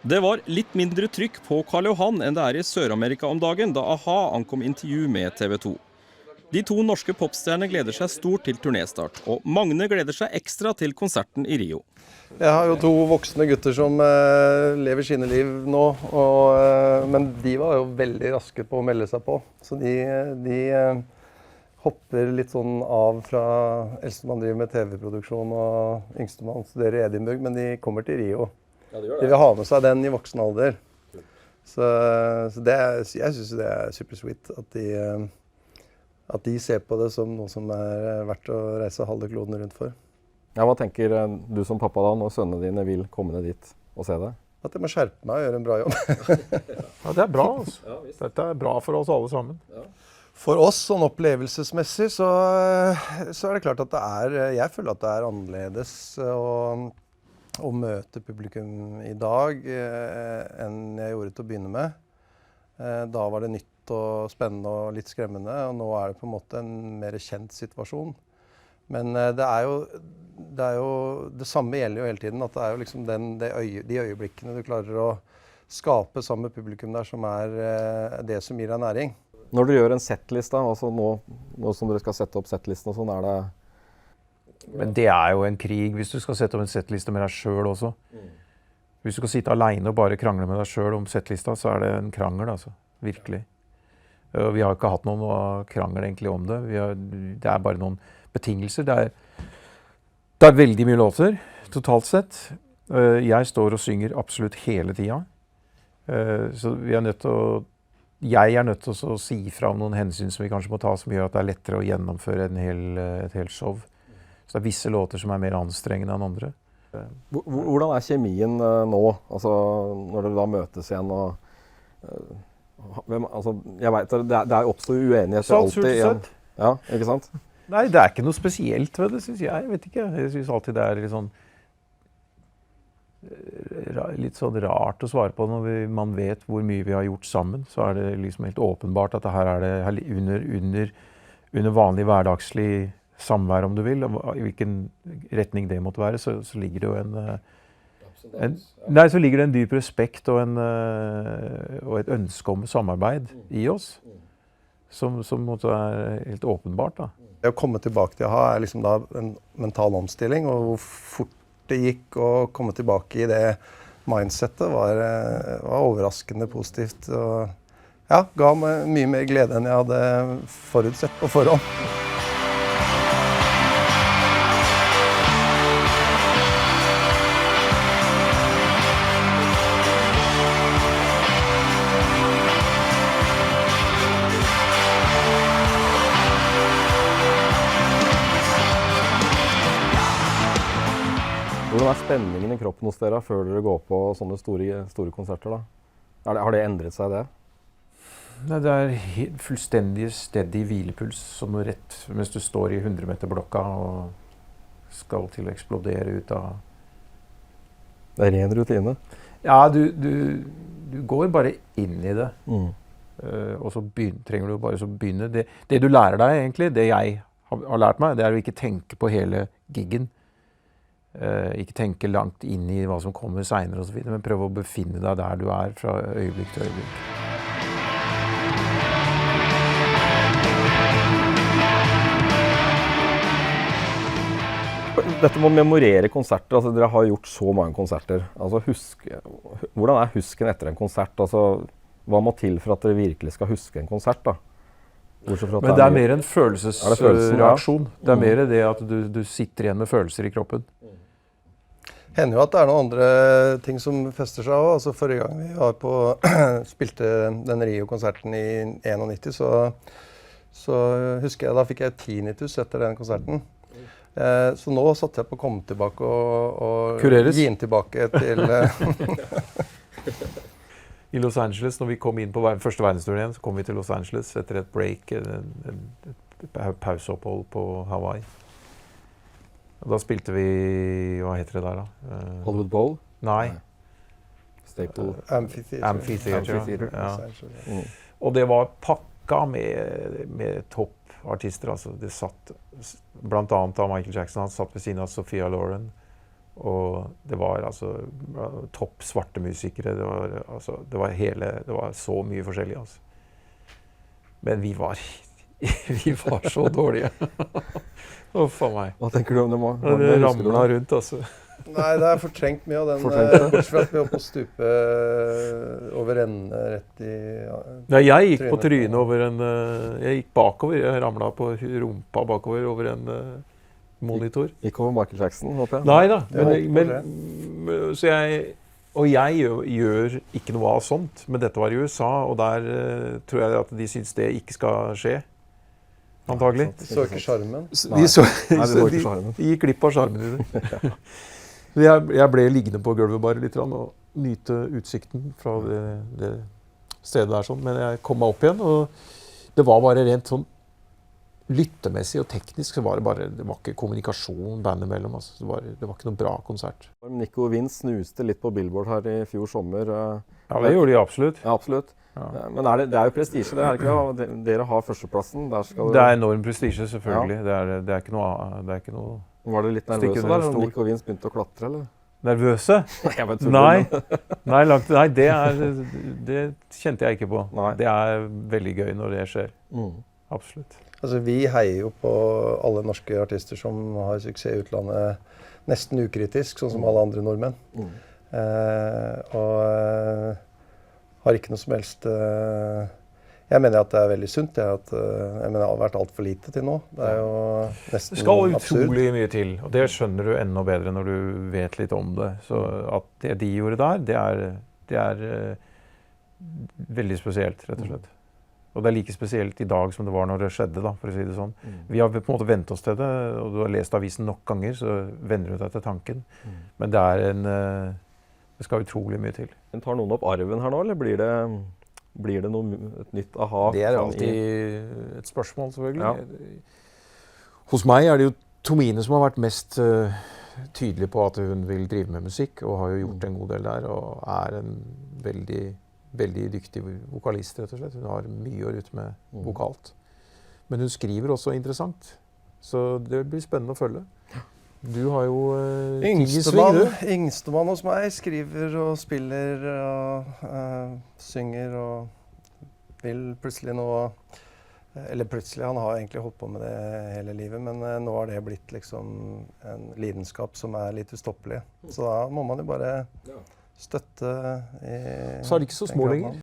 Det var litt mindre trykk på Karl Johan enn det er i Sør-Amerika om dagen, da a-ha ankom intervju med TV 2. De to norske popstjernene gleder seg stort til turnéstart, og Magne gleder seg ekstra til konserten i Rio. Jeg har jo to voksne gutter som lever sine liv nå, men de var jo veldig raske på å melde seg på. Så de hopper litt sånn av fra eldstemann driver med TV-produksjon og yngstemann studerer i Edinburgh, men de kommer til Rio. Ja, de gjør det. De vil ha med seg den i voksen alder. Så jeg synes det er supersweet at de ser på det som noe som er verdt å reise halve kloden rundt for. Ja, hva tenker du som pappa da, når sønnene dine vil komme ned dit og se det? At jeg må skjerpe meg og gjøre en bra jobb. Ja, det er bra, altså. Dette er bra for oss alle sammen. Ja. For oss, sånn opplevelsesmessig, så er det klart at jeg føler at det er annerledes å møte publikum i dag enn jeg gjorde til å begynne med. Da var det nytt og spennende og litt skremmende, og nå er det på en måte en mer kjent situasjon. Men det samme gjelder jo hele tiden, at det er jo liksom de øyeblikkene du klarer å skape sammen med publikum der, som er det som gir deg næring. Når dere gjør en settliste, altså nå som dere skal sette opp settlisten og sånn, er det... Men det er jo en krig hvis du skal sette opp en settliste med deg selv også. Hvis du skal sitte alene og bare krangle med deg selv om settlista, så er det en krangel, altså. Virkelig. Vi har ikke hatt noen krangel egentlig om det. Det er bare noen betingelser. Det er veldig mye låter, totalt sett. Jeg står og synger absolutt hele tiden. Så jeg er nødt til å si fra om noen hensyn som vi kanskje må ta, som gjør at det er lettere å gjennomføre et helt show. Så det er visse låter som er mer anstrengende enn andre. Hvordan er kjemien nå, altså når dere da møtes igjen? Jeg vet, det oppstår uenigheter alltid igjen. Ja, ikke sant? Nei, det er ikke noe spesielt ved det, synes jeg. Jeg vet ikke. Jeg synes alltid det er litt sånn rart å svare på når man vet hvor mye vi har gjort sammen. Så er det liksom helt åpenbart at her er det under vanlig hverdagslig samvær, om du vil, og i hvilken retning det måtte være, så ligger det jo så ligger det en dyp respekt og et ønske om samarbeid i oss, som måtte være helt åpenbart da. Det å komme tilbake til a-ha er liksom da en mental omstilling, og hvor fort det gikk å komme tilbake i det mindsetet var overraskende positivt, og ja, ga meg mye mer glede enn jeg hadde forutsett på forhånd. Hvordan er spenningen i kroppen hos dere før dere går på sånne store konserter da? Har det endret seg det? Nei, det er fullstendig steady hvilepuls, som rett mens du står i 100 meter blokka og skal til å eksplodere ut av... Det er ren rutine? Ja, du går bare inn i det. Og så trenger du bare så begynne. Det du lærer deg egentlig, det jeg har lært meg, det er å ikke tenke på hele giggen. Ikke tenke langt inn i hva som kommer senere og så videre, men prøve å befinne deg der du er fra øyeblikk til øyeblikk. Dette med å memorere konserter, altså dere har gjort så mange konserter. Altså hvordan er husken etter en konsert? Altså, hva må til for at dere virkelig skal huske en konsert da? Men det er mer en følelsesreaksjon. Det er mer det at du sitter igjen med følelser i kroppen. Hender jo at det er noen andre ting som fester seg også. Altså forrige gang vi var spilte den Rio-konserten i 91, så husker jeg, da fikk jeg tinnitus etter den konserten. Så nå satte jeg på å komme tilbake og gi den tilbake til... I Los Angeles, når vi kom inn på første verdensturneen, så kom vi til Los Angeles etter et break, et pauseopphold på Hawaii. Og da spilte vi, hva heter det der da? Hollywood Bowl? Nei. Staple? Amphitheater. Ja. Og det var pakka med toppartister, altså det satt, blant annet av Michael Jackson, han satt ved siden av Sophia Loren, Og det var altså topp svarte musikere. Det var så mye forskjellig, altså. Men vi var så dårlige. Uff a meg. Hva tenker du om det? Det ramla rundt, altså. Nei, det er fortrengt mye av den. Bortsett fra at vi holdt på å stupe over ende rett i Ja, jeg gikk på trynet over jeg gikk bakover. Jeg ramla på rumpa bakover over en monitor. Ikke over Michael Jackson, håper jeg? Nei da. Jeg gjør ikke noe av sånt. Men dette var i USA, og der tror jeg at de syns det ikke skal skje. Antagelig. De så ikke sjarmen. De gikk glipp av sjarmen i det. Jeg ble liggende på gulvet bare litt og nyte utsikten fra det stedet der. Sånn. Men jeg kom meg opp igjen, og det var bare rent sånn lyttemessig og teknisk så var det var ikke kommunikasjon bandet mellom. Altså. Det var ikke noen bra konsert. Nico Vince snuste litt på Billboard her i fjor sommer. Ja, det gjorde de absolutt. Ja, absolutt. Ja. Men det er jo prestisje, det er ikke det? Dere har førsteplassen. Det er enorm prestisje, selvfølgelig. Ja. Det er ikke noe Var det litt nervøse der når Nico Vince begynte å klatre, eller? Nervøse? Nei, det kjente jeg ikke på. Nei. Det er veldig gøy når det skjer. Absolutt. Altså, vi heier jo på alle norske artister som har suksess i utlandet nesten ukritisk, sånn som alle andre nordmenn. Og har ikke noe som helst jeg mener at det er veldig sunt. Jeg mener det har vært alt for lite til nå. Det er jo nesten absurd. Det skal utrolig mye til, og det skjønner du enda bedre når du vet litt om det. Så at det de gjorde der, det er veldig spesielt, rett og slett. Og det er like spesielt i dag som det var når det skjedde, da, for å si det sånn. Vi har på en måte vent oss til det, og du har lest avisen nok ganger, så venner du deg til tanken. Men det skal utrolig mye til. Men tar noen opp arven her nå, eller blir det et nytt aha? Det er alltid et spørsmål, selvfølgelig. Ja. Hos meg er det jo Tomine som har vært mest tydelig på at hun vil drive med musikk, og har jo gjort en god del der, og er en veldig dyktig vokalist, rett og slett. Hun har mye å rutte med vokalt. Men hun skriver også interessant, så det blir spennende å følge. Du har jo Yngstemann hos meg skriver og spiller og synger og vil plutselig nå eller plutselig, han har egentlig holdt på med det hele livet, men nå har det blitt liksom en lidenskap som er litt ustoppelig. Så da må man jo bare støtte i Så er det ikke så små lenger.